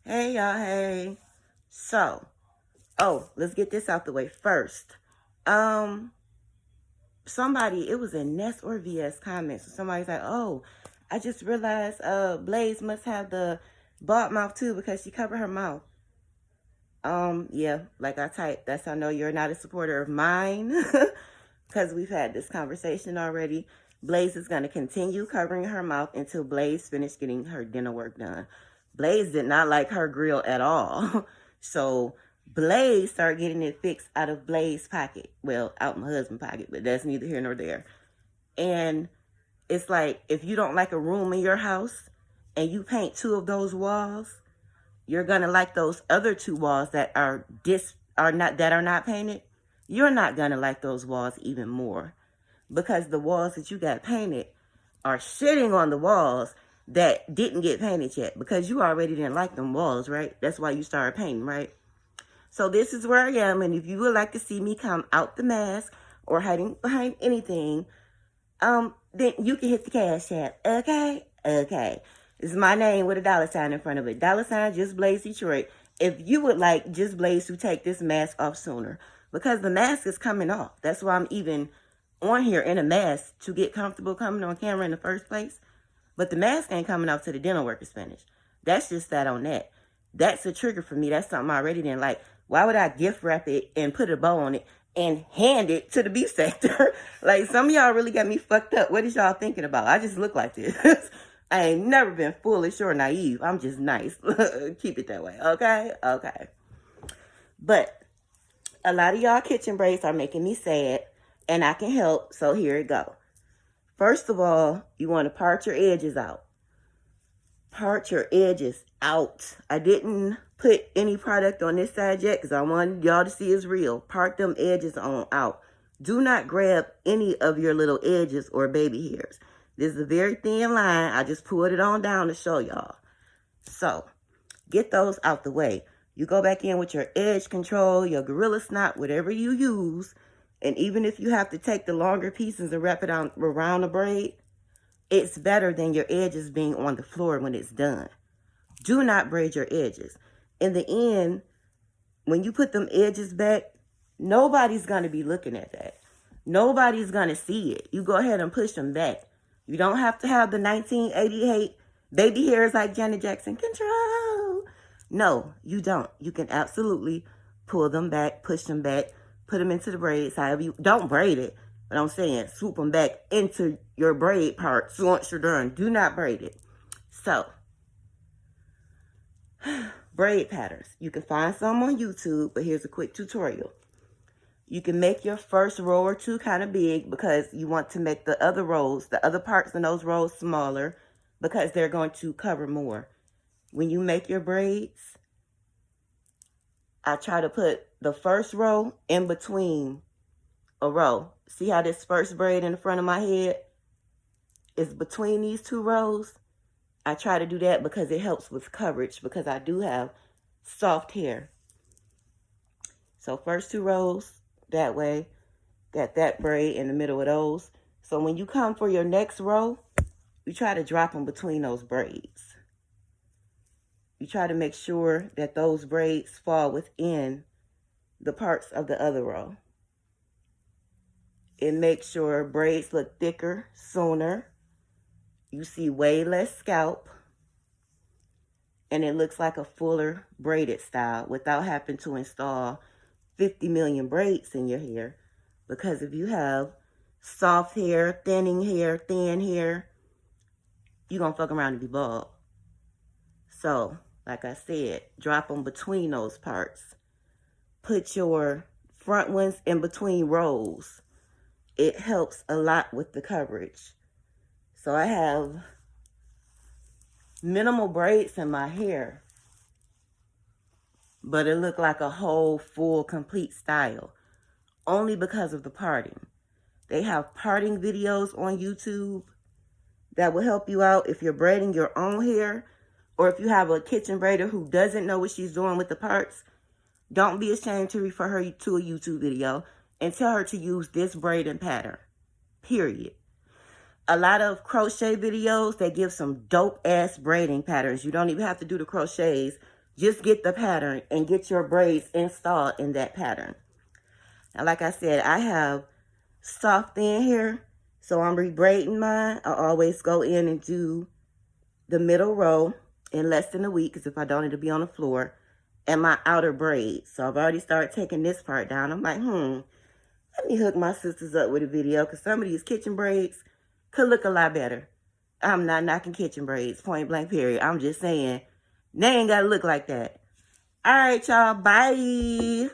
Hey y'all, hey. So, let's get this out the way first. Um, Somebody, it was in Nest or VS comments. Somebody's like, oh, I just realized Blaze must have the bald mouth too because she covered her mouth. Yeah, like I typed, that's how I know you're not a supporter of mine. Because we've had this conversation already. Blaze is going to continue covering her mouth until Blaze finished getting her dental work done. Blaze did not like her grill at all. So Blaze started getting it fixed out of Blaze's pocket. Well, out my husband's pocket, but that's neither here nor there. And it's like, if you don't like a room in your house and you paint two of those walls, you're gonna like those other two walls that are not painted. You're not gonna like those walls even more because the walls that you got painted are shitting on the walls that didn't get painted yet because you already didn't like them walls, right? That's why you started painting, right? So this is where I am, and if you would like to see me come out the mask or hiding behind anything, then you can hit the cash app. Okay? Okay. This is my name with a $sign in front of it. $, Just Blaze Detroit. If you would like Just Blaze to take this mask off sooner, because the mask is coming off. That's why I'm even on here in a mask to get comfortable coming on camera in the first place. But the mask ain't coming off till the dental work is finished. That's just that on that. That's a trigger for me. That's something I already didn't like. Why would I gift wrap it and put a bow on it and hand it to the beef sector? Like, some of y'all really got me fucked up. What is y'all thinking about? I just look like this. I ain't never been foolish or naive. I'm just nice. Keep it that way. Okay? Okay. But a lot of y'all kitchen braids are making me sad, and I can help, so here it go. First of all, you want to part your edges out. Part your edges out. I didn't put any product on this side yet because I wanted y'all to see it's real. Part them edges on out. Do not grab any of your little edges or baby hairs. This is a very thin line. I just pulled it on down to show y'all. So, get those out the way. You go back in with your edge control, your Gorilla Snot, whatever you use. And even if you have to take the longer pieces and wrap it around the braid, it's better than your edges being on the floor when it's done. Do not braid your edges. In the end, when you put them edges back, nobody's going to be looking at that. Nobody's going to see it. You go ahead and push them back. You don't have to have the 1988 baby hairs like Janet Jackson. Control. No, you don't. You can absolutely pull them back, push them back, put them into the braids. However you don't braid it, but I'm saying swoop them back into your braid parts once you're done. Do not braid it. So, braid patterns. You can find some on YouTube, but here's a quick tutorial. You can make your first row or two kind of big because you want to make the other rows, the other parts in those rows smaller because they're going to cover more. When you make your braids, I try to put the first row in between a row. See how this first braid in the front of my head is between these two rows? I try to do that because it helps with coverage because I do have soft hair. So first two rows, that way, got that braid in the middle of those. So when you come for your next row, you try to drop them between those braids. You try to make sure that those braids fall within the parts of the other row. It makes sure braids look thicker sooner. You see way less scalp. And it looks like a fuller braided style without having to install 50 million braids in your hair. Because if you have soft hair, thin hair, you're going to fuck around and be bald. So, like I said, drop them between those parts. Put your front ones in between rows. It helps a lot with the coverage. So I have minimal braids in my hair, but it looked like a whole, full, complete style. Only because of the parting. They have parting videos on YouTube that will help you out if you're braiding your own hair, or if you have a kitchen braider who doesn't know what she's doing with the parts. Don't be ashamed to refer her to a YouTube video and tell her to use this braiding pattern. Period. A lot of crochet videos, they give some dope ass braiding patterns. You don't even have to do the crochets. Just get the pattern and get your braids installed in that pattern. Now, like I said, I have soft thin hair, so I'm rebraiding mine. I always go in and do the middle row in less than a week, because if I don't, it'll be on the floor, and my outer braids. So I've already started taking this part down. I'm like, let me hook my sisters up with a video, because some of these kitchen braids could look a lot better. I'm not knocking kitchen braids, point blank period. I'm just saying, they ain't got to look like that. All right, y'all. Bye.